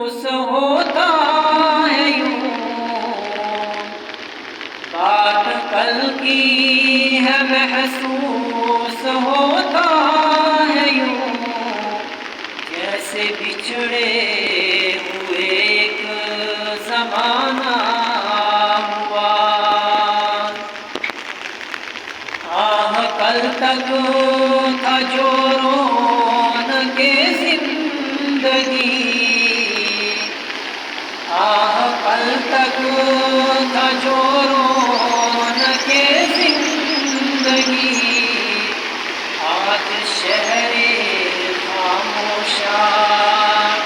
उस होता है यूं, बात कल की है महसूस होता है यूं, जैसे बिछड़े हुए एक ज़माना हुआ। कल तक था जो रौनक़े ज़िंदगी, कल तक था जो रौनक़े ज़िंदगी, आज शहरे ख़ामोशा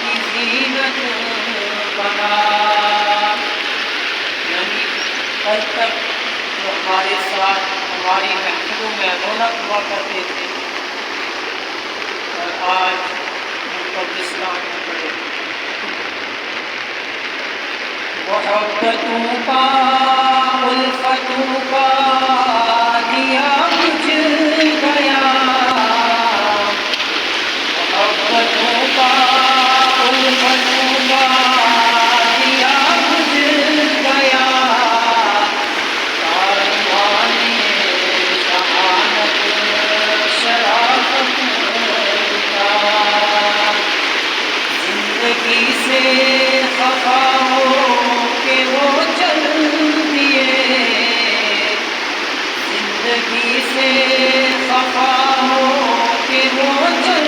की ज़ीनत बना। यानी कल तक जो हमारे साथ हमारी महफ़िलों में रौनक हुआ करते थे और आज कब्रिस्तान में पड़े। मोहब्बतों का उल्फतों का दिया बुझ गया, मोहब्बतों का उल्फतों का दिया बुझ गया। जिंदगी से खफा हो के वो चल दिए, जिंदगी से खफा हो के वो चल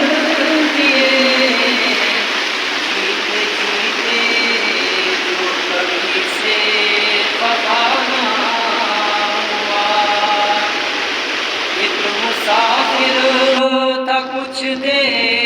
दिए। जीते जीते जो कभी से खफा ना हुआ। एक मुसाफिर था कुछ देर